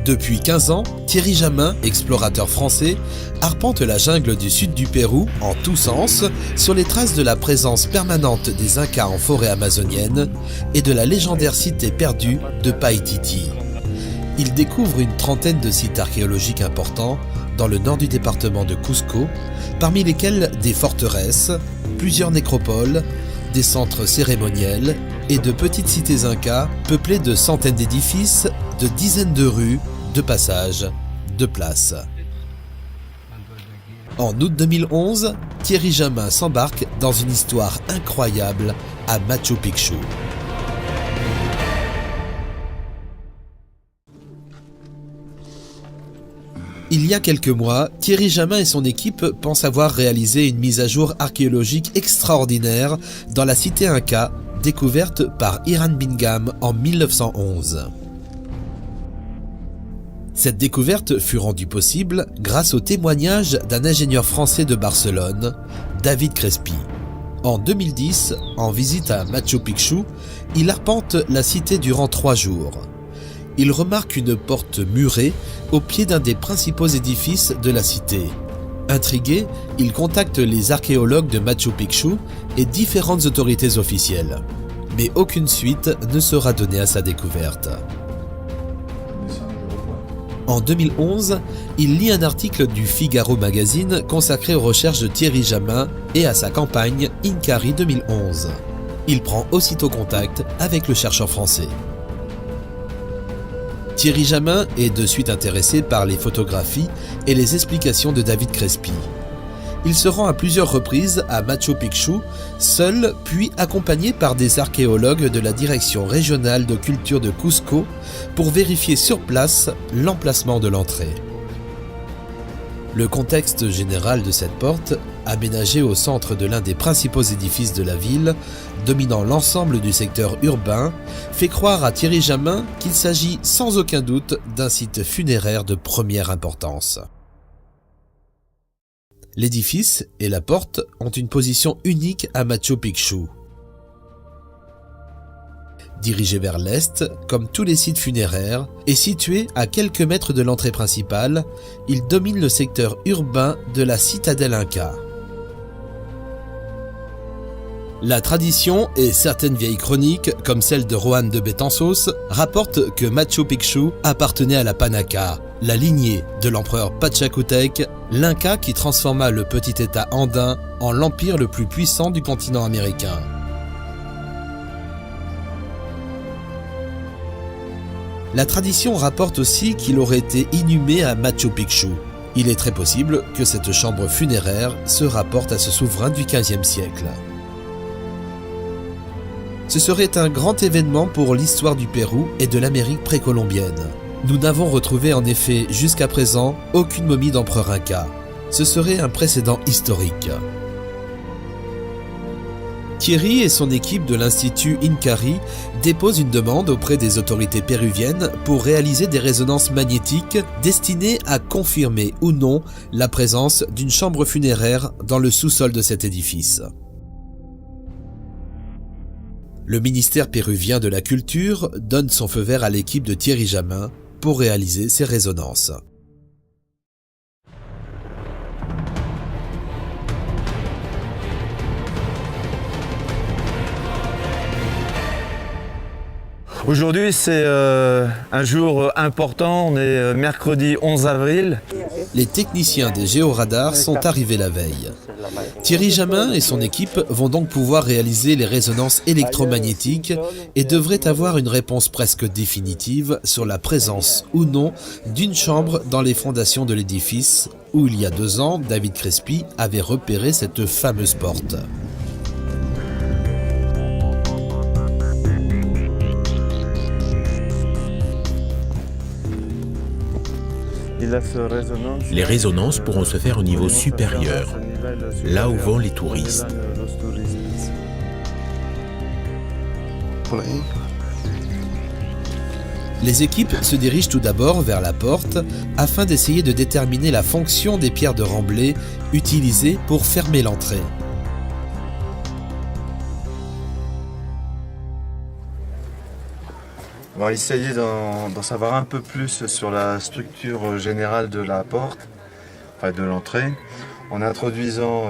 Depuis 15 ans, Thierry Jamin, explorateur français, arpente la jungle du sud du Pérou en tous sens sur les traces de la présence permanente des Incas en forêt amazonienne et de la légendaire cité perdue de Paititi. Il découvre une trentaine de sites archéologiques importants dans le nord du département de Cusco, parmi lesquels des forteresses, plusieurs nécropoles, des centres cérémoniels et de petites cités incas peuplées de centaines d'édifices, de dizaines de rues, de passages, de places. En août 2011, Thierry Jamin s'embarque dans une histoire incroyable à Machu Picchu. Il y a quelques mois, Thierry Jamin et son équipe pensent avoir réalisé une mise à jour archéologique extraordinaire dans la cité Inca, découverte par Hiram Bingham en 1911. Cette découverte fut rendue possible grâce au témoignage d'un ingénieur français de Barcelone, David Crespi. En 2010, en visite à Machu Picchu, il arpente la cité durant 3 jours. Il remarque une porte murée au pied d'un des principaux édifices de la cité. Intrigué, il contacte les archéologues de Machu Picchu et différentes autorités officielles. Mais aucune suite ne sera donnée à sa découverte. En 2011, il lit un article du Figaro Magazine consacré aux recherches de Thierry Jamin et à sa campagne Inkari 2011. Il prend aussitôt contact avec le chercheur français. Thierry Jamin est de suite intéressé par les photographies et les explications de David Crespi. Il se rend à plusieurs reprises à Machu Picchu, seul puis accompagné par des archéologues de la direction régionale de culture de Cusco pour vérifier sur place l'emplacement de l'entrée. Le contexte général de cette porte, aménagée au centre de l'un des principaux édifices de la ville, dominant l'ensemble du secteur urbain, fait croire à Thierry Jamin qu'il s'agit sans aucun doute d'un site funéraire de première importance. L'édifice et la porte ont une position unique à Machu Picchu. Dirigé vers l'est, comme tous les sites funéraires, et situé à quelques mètres de l'entrée principale, il domine le secteur urbain de la citadelle Inca. La tradition et certaines vieilles chroniques, comme celle de Juan de Betanzos, rapportent que Machu Picchu appartenait à la Panaca, la lignée de l'empereur Pachacutec, l'Inca qui transforma le petit État andin en l'empire le plus puissant du continent américain. La tradition rapporte aussi qu'il aurait été inhumé à Machu Picchu. Il est très possible que cette chambre funéraire se rapporte à ce souverain du XVe siècle. Ce serait un grand événement pour l'histoire du Pérou et de l'Amérique précolombienne. Nous n'avons retrouvé en effet jusqu'à présent aucune momie d'empereur inca. Ce serait un précédent historique. Thierry et son équipe de l'Institut Inkari déposent une demande auprès des autorités péruviennes pour réaliser des résonances magnétiques destinées à confirmer ou non la présence d'une chambre funéraire dans le sous-sol de cet édifice. Le ministère péruvien de la Culture donne son feu vert à l'équipe de Thierry Jamin pour réaliser ces résonances. Aujourd'hui, c'est un jour important, on est mercredi 11 avril. Les techniciens des géoradars sont arrivés la veille. Thierry Jamin et son équipe vont donc pouvoir réaliser les résonances électromagnétiques et devraient avoir une réponse presque définitive sur la présence ou non d'une chambre dans les fondations de l'édifice où il y a 2 ans, David Crespi avait repéré cette fameuse porte. Les résonances pourront se faire au niveau supérieur, là où vont les touristes. Les équipes se dirigent tout d'abord vers la porte afin d'essayer de déterminer la fonction des pierres de remblai utilisées pour fermer l'entrée. On va essayer d'en savoir un peu plus sur la structure générale de la porte, enfin de l'entrée, en introduisant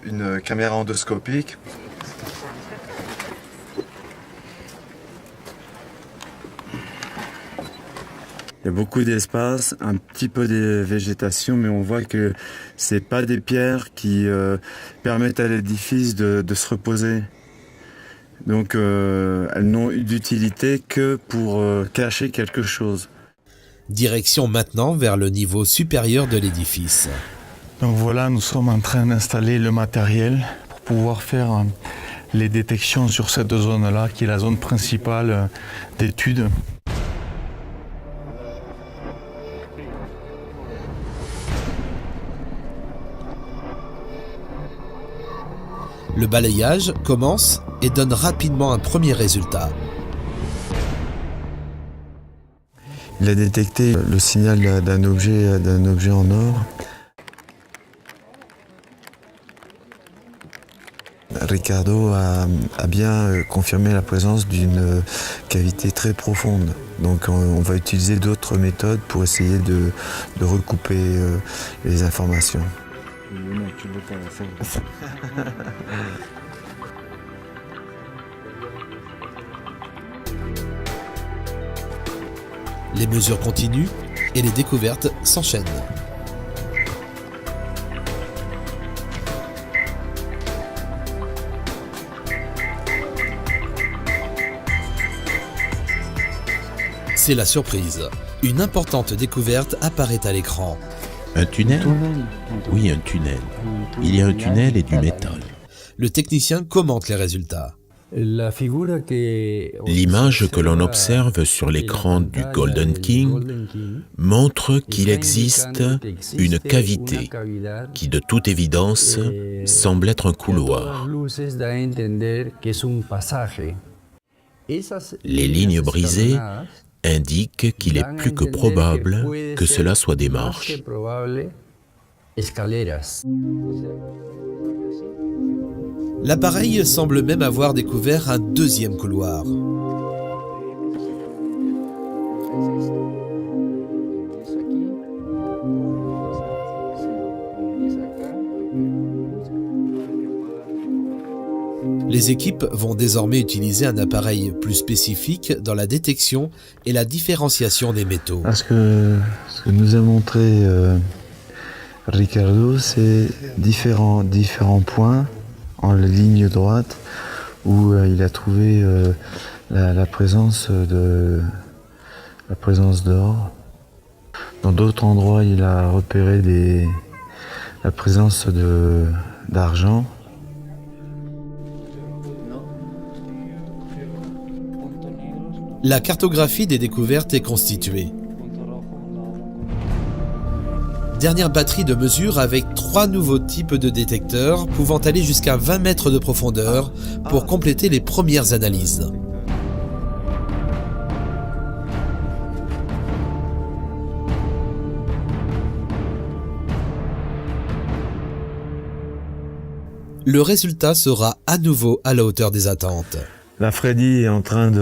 une caméra endoscopique. Il y a beaucoup d'espace, un petit peu de végétation, mais on voit que c'est pas des pierres qui permettent à l'édifice de se reposer. Donc elles n'ont d'utilité que pour cacher quelque chose. Direction maintenant vers le niveau supérieur de l'édifice. Donc voilà, nous sommes en train d'installer le matériel pour pouvoir faire les détections sur cette zone-là, qui est la zone principale d'étude. Le balayage commence et donne rapidement un premier résultat. Il a détecté le signal d'un objet en or. Ricardo a bien confirmé la présence d'une cavité très profonde. Donc on va utiliser d'autres méthodes pour essayer de recouper les informations. Les mesures continuent et les découvertes s'enchaînent. C'est la surprise. Une importante découverte apparaît à l'écran. Un tunnel? Oui, un tunnel. Il y a un tunnel et du métal. Le technicien commente les résultats. L'image que l'on observe sur l'écran du Golden King montre qu'il existe une cavité qui, de toute évidence, semble être un couloir. Les lignes brisées indiquent qu'il est plus que probable que cela soit des marches. L'appareil semble même avoir découvert un deuxième couloir. Les équipes vont désormais utiliser un appareil plus spécifique dans la détection et la différenciation des métaux. Ce que nous a montré Ricardo, c'est différents points en ligne droite où il a trouvé la présence d'or. Dans d'autres endroits, il a repéré la présence d'argent. La cartographie des découvertes est constituée. Dernière batterie de mesures avec 3 nouveaux types de détecteurs pouvant aller jusqu'à 20 mètres de profondeur pour compléter les premières analyses. Le résultat sera à nouveau à la hauteur des attentes. La Freddy est en train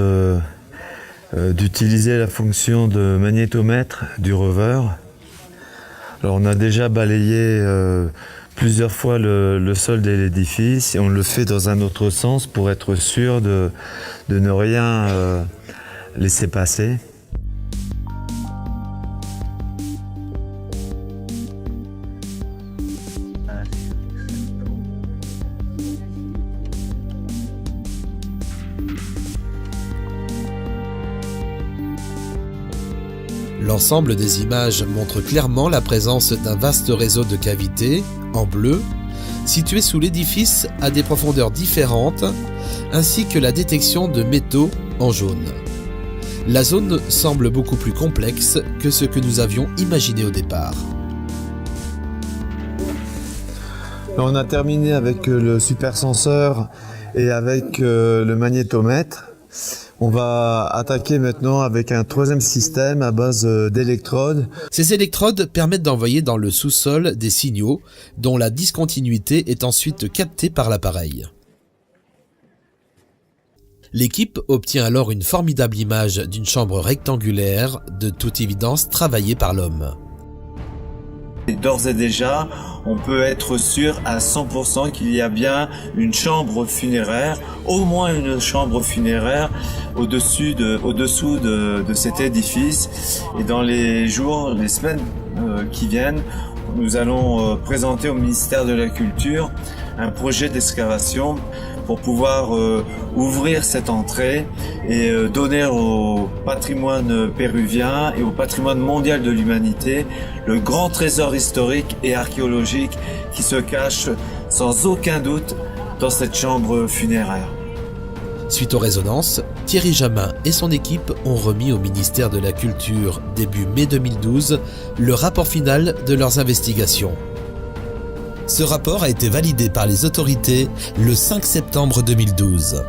d'utiliser la fonction de magnétomètre du rover. Alors on a déjà balayé plusieurs fois le sol de l'édifice et on le fait dans un autre sens pour être sûr de ne rien laisser passer. L'ensemble des images montre clairement la présence d'un vaste réseau de cavités, en bleu, situées sous l'édifice à des profondeurs différentes, ainsi que la détection de métaux en jaune. La zone semble beaucoup plus complexe que ce que nous avions imaginé au départ. On a terminé avec le supersenseur et avec le magnétomètre. On va attaquer maintenant avec un troisième système à base d'électrodes. Ces électrodes permettent d'envoyer dans le sous-sol des signaux dont la discontinuité est ensuite captée par l'appareil. L'équipe obtient alors une formidable image d'une chambre rectangulaire, de toute évidence travaillée par l'homme. D'ores et déjà, on peut être sûr à 100% qu'il y a bien une chambre funéraire, au moins une chambre funéraire au-dessous de cet édifice. Et dans les jours, les semaines qui viennent, nous allons présenter au ministère de la Culture un projet d'excavation pour pouvoir ouvrir cette entrée et donner au patrimoine péruvien et au patrimoine mondial de l'humanité le grand trésor historique et archéologique qui se cache sans aucun doute dans cette chambre funéraire. Suite aux résonances, Thierry Jamin et son équipe ont remis au ministère de la Culture, début mai 2012, le rapport final de leurs investigations. Ce rapport a été validé par les autorités le 5 septembre 2012.